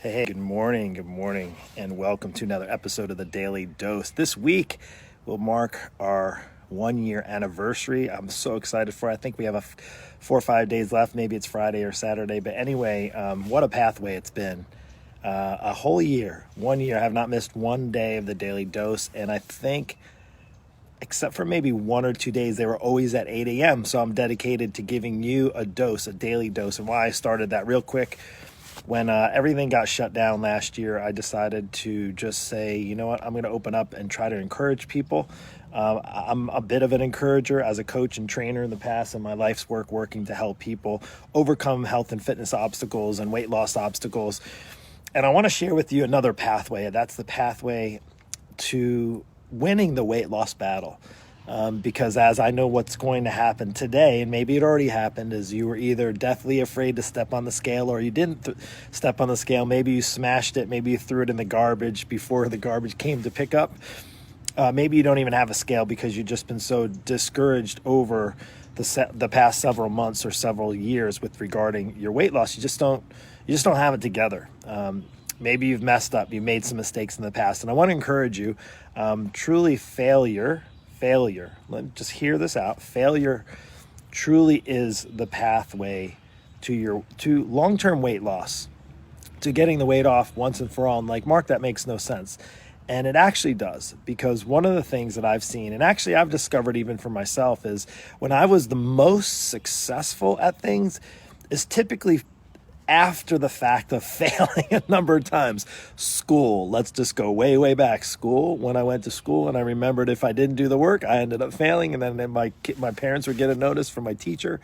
Hey, good morning, and welcome to another episode of the Daily Dose. This week will mark our 1 year anniversary. I'm so excited for it. I think we have 4 or 5 days left. Maybe it's Friday or Saturday. But anyway, what a pathway it's been. A whole year, 1 year. I have not missed one day of the Daily Dose. And I think, except for maybe 1 or 2 days, they were always at 8 a.m. So I'm dedicated to giving you a daily dose. And why I started that real quick. When everything got shut down last year, I decided to just say, you know what, I'm going to open up and try to encourage people. I'm a bit of an encourager as a coach and trainer in the past in my life's work, working to help people overcome health and fitness obstacles and weight loss obstacles. And I want to share with you another pathway. That's the pathway to winning the weight loss battle. Because as I know what's going to happen today, and maybe it already happened, is you were either deathly afraid to step on the scale or you didn't step on the scale. Maybe you smashed it. Maybe you threw it in the garbage before the garbage came to pick up. Maybe you don't even have a scale because you've just been so discouraged over the past several months or several years with regarding your weight loss. You just don't have it together. Maybe you've messed up. You made some mistakes in the past. And I want to encourage you, truly failure, just hear this out. Failure truly is the pathway to long-term weight loss, to getting the weight off once and for all. And like, Mark, that makes no sense. And it actually does, because one of the things that I've seen, and actually I've discovered even for myself, is when I was the most successful at things is typically after the fact of failing a number of times. School, let's just go way back. School, when I went to school and I remembered if I didn't do the work, I ended up failing, and then my parents would get a notice from my teacher.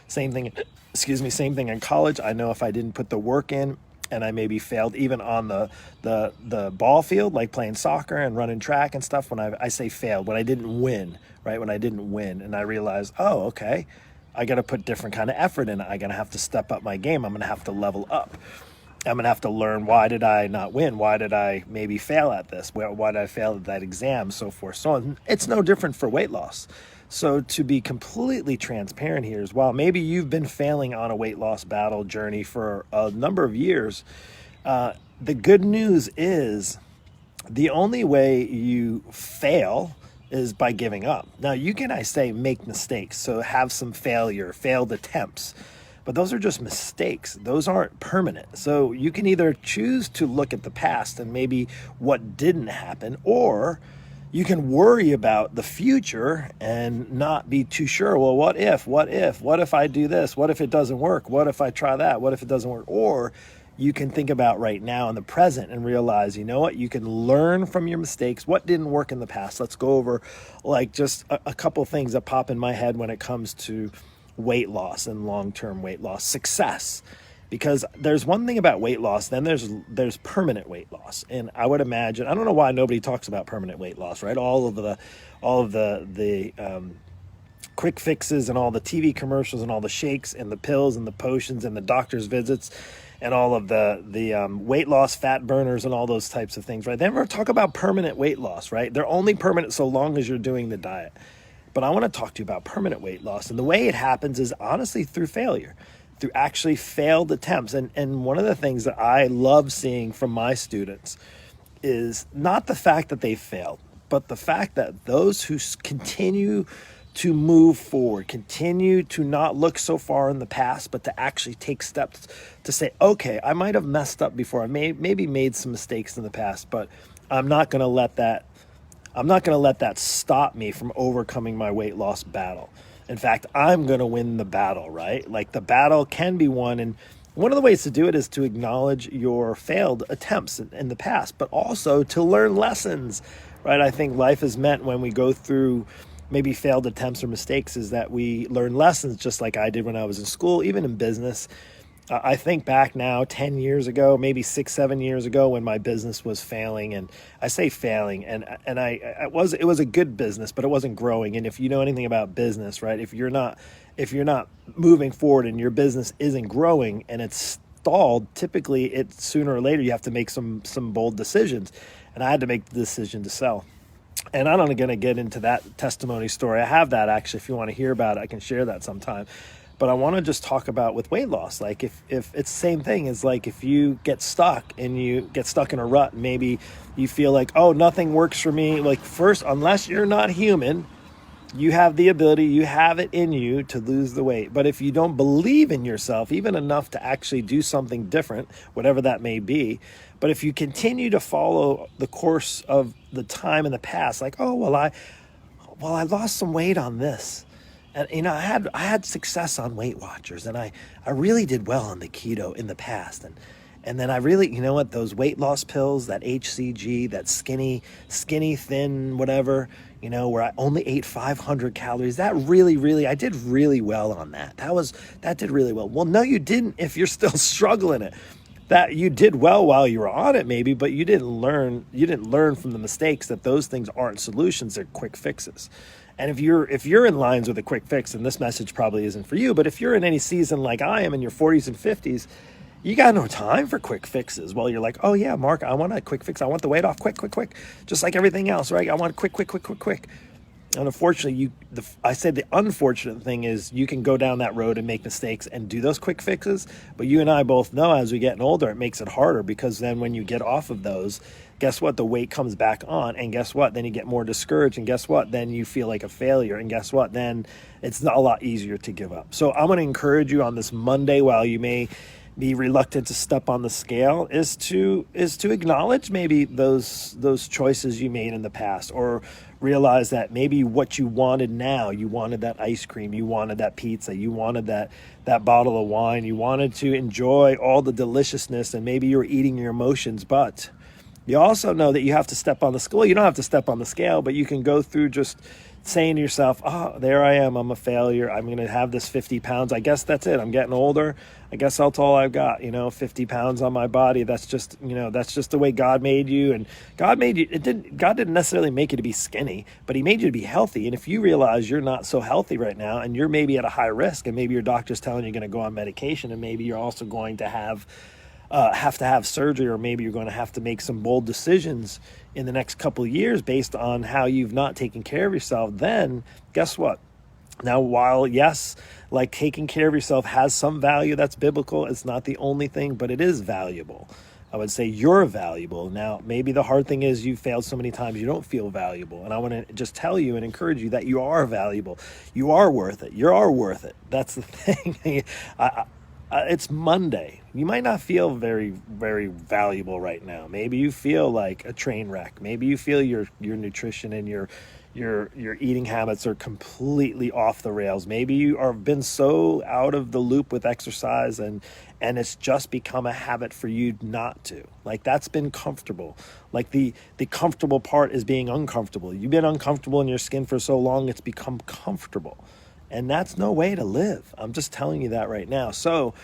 Same thing in college. I know if I didn't put the work in and I maybe failed even on the ball field, like playing soccer and running track and stuff, when I say failed, when I didn't win, right? When I didn't win and I realized, oh, okay, I got to put different kind of effort in it. I got to have to step up my game. I'm going to have to level up. I'm going to have to learn, why did I not win? Why did I maybe fail at this? Why did I fail at that exam? So forth, so on. It's no different for weight loss. So to be completely transparent here is, while maybe you've been failing on a weight loss battle journey for a number of years, the good news is the only way you fail is by giving up. Now, you can, I say, make mistakes, so have some failed attempts, but those are just mistakes. Those aren't permanent. So you can either choose to look at the past and maybe what didn't happen, or you can worry about the future and not be too sure. Well, what if I do this? What if it doesn't work? What if I try that? What if it doesn't work? Or you can think about right now in the present and realize, you know what, you can learn from your mistakes. What didn't work in the past? Let's go over like just a couple things that pop in my head when it comes to weight loss and long-term weight loss success. Because there's one thing about weight loss, then there's permanent weight loss. And I would imagine, I don't know why nobody talks about permanent weight loss, right? All of the quick fixes and all the TV commercials and all the shakes and the pills and the potions and the doctor's visits and all of the weight loss fat burners and all those types of things, right? They never talk about permanent weight loss, right? They're only permanent so long as you're doing the diet. But I want to talk to you about permanent weight loss. And the way it happens is honestly through failure, through actually failed attempts. And one of the things that I love seeing from my students is not the fact that they failed, but the fact that those who continue to move forward, continue to not look so far in the past, but to actually take steps to say, okay, I might have messed up before. I maybe made some mistakes in the past, but I'm not going to let that stop me from overcoming my weight loss battle. In fact, I'm going to win the battle, right? Like, the battle can be won. And one of the ways to do it is to acknowledge your failed attempts in the past, but also to learn lessons, right? I think life is meant, when we go through maybe failed attempts or mistakes, is that we learn lessons, just like I did when I was in school, even in business. I think back now 10 years ago, maybe 6-7 years ago, when my business was failing, and I say failing, and it was a good business, but it wasn't growing. And if you know anything about business, right, if you're not moving forward and your business isn't growing and it's stalled, typically it's sooner or later you have to make some bold decisions. And I had to make the decision to sell. And I'm not going to get into that testimony story. I have that, actually. If you want to hear about it, I can share that sometime. But I want to just talk about with weight loss, like if it's the same thing as like if you get stuck in a rut, maybe you feel like, oh, nothing works for me. Like first, unless you're not human, you have the ability, you have it in you to lose the weight. But if you don't believe in yourself, even enough to actually do something different, whatever that may be, but if you continue to follow the course of the time in the past, like, oh, well, I lost some weight on this. And I had success on Weight Watchers, and I really did well on the keto in the past. And then I really, you know what, those weight loss pills, that HCG, that skinny thin, whatever, where I only ate 500 calories, that really, I did really well on that. That did really well. Well, no, you didn't if you're still struggling it. That you did well while you were on it maybe, but you didn't learn from the mistakes that those things aren't solutions, they're quick fixes. And if you're in lines with a quick fix, and this message probably isn't for you, but if you're in any season like I am in your 40s and 50s, you got no time for quick fixes. Well, you're like, oh yeah, Mark, I want a quick fix. I want the weight off quick. Just like everything else, right? I want quick. And unfortunately, I said the unfortunate thing is you can go down that road and make mistakes and do those quick fixes. But you and I both know as we get older, it makes it harder, because then when you get off of those, guess what? The weight comes back on. And guess what? Then you get more discouraged. And guess what? Then you feel like a failure. And guess what? Then it's not a lot easier to give up. So I'm going to encourage you on this Monday, while you may be reluctant to step on the scale, is to acknowledge maybe those choices you made in the past, or realize that maybe what you wanted now, you wanted that ice cream, you wanted that pizza, you wanted that bottle of wine, you wanted to enjoy all the deliciousness, and maybe you're eating your emotions. But you also know that you have to step on the scale. You don't have to step on the scale, but you can go through just saying to yourself, oh, there I am, I'm a failure, I'm going to have this 50 pounds. I guess that's it. I'm getting older. I guess that's all I've got, 50 pounds on my body. That's just, that's just the way God made you. And God made you, God didn't necessarily make you to be skinny, but he made you to be healthy. And if you realize you're not so healthy right now, and you're maybe at a high risk, and maybe your doctor's telling you you're going to go on medication, and maybe you're also going to have to have surgery, or maybe you're going to have to make some bold decisions in the next couple of years based on how you've not taken care of yourself, then guess what? Now, while yes, like taking care of yourself has some value that's biblical, it's not the only thing, but it is valuable. I would say you're valuable. Now, maybe the hard thing is you failed so many times you don't feel valuable. And I want to just tell you and encourage you that you are valuable. You are worth it. You are worth it. That's the thing. It's Monday. You might not feel very, very valuable right now. Maybe you feel like a train wreck. Maybe you feel your nutrition and your eating habits are completely off the rails. Maybe you have been so out of the loop with exercise and it's just become a habit for you not to. Like, that's been comfortable. Like the comfortable part is being uncomfortable. You've been uncomfortable in your skin for so long, it's become comfortable. And that's no way to live. I'm just telling you that right now. So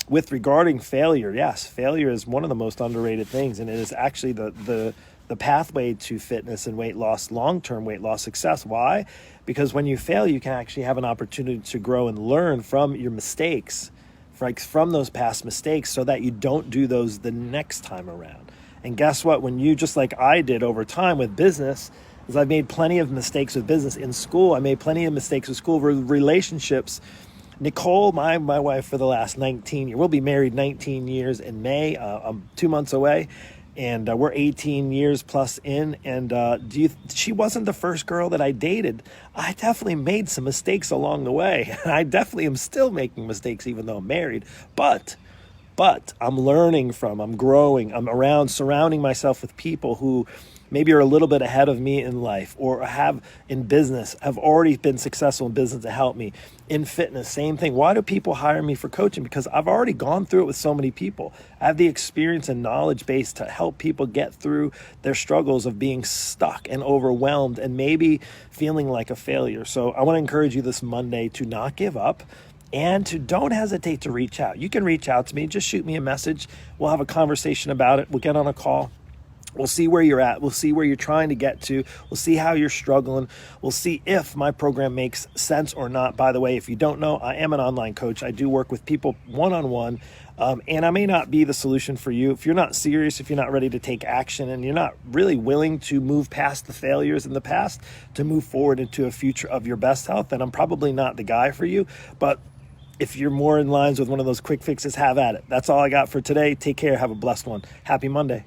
with regarding failure, yes, failure is one of the most underrated things. And it is actually the pathway to fitness and weight loss, long-term weight loss success. Why? Because when you fail, you can actually have an opportunity to grow and learn from your mistakes, from those past mistakes, so that you don't do those the next time around. And guess what? When you, just like I did over time with business, is I've made plenty of mistakes with business. In school, I made plenty of mistakes with school, relationships. Nicole, my wife for the last 19 years, we'll be married 19 years in May. I'm 2 months away, and we're 18 years plus in. And she wasn't the first girl that I dated. I definitely made some mistakes along the way. And I definitely am still making mistakes even though I'm married. But I'm learning I'm growing, I'm surrounding myself with people who maybe are a little bit ahead of me in life, or have already been successful in business to help me. In fitness, same thing. Why do people hire me for coaching? Because I've already gone through it with so many people. I have the experience and knowledge base to help people get through their struggles of being stuck and overwhelmed and maybe feeling like a failure. So I want to encourage you this Monday to not give up, and don't hesitate to reach out. You can reach out to me. Just shoot me a message. We'll have a conversation about it. We'll get on a call. We'll see where you're at. We'll see where you're trying to get to. We'll see how you're struggling. We'll see if my program makes sense or not. By the way, if you don't know, I am an online coach. I do work with people one-on-one, and I may not be the solution for you. If you're not serious, if you're not ready to take action, and you're not really willing to move past the failures in the past to move forward into a future of your best health, then I'm probably not the guy for you. But if you're more in lines with one of those quick fixes, have at it. That's all I got for today. Take care. Have a blessed one. Happy Monday.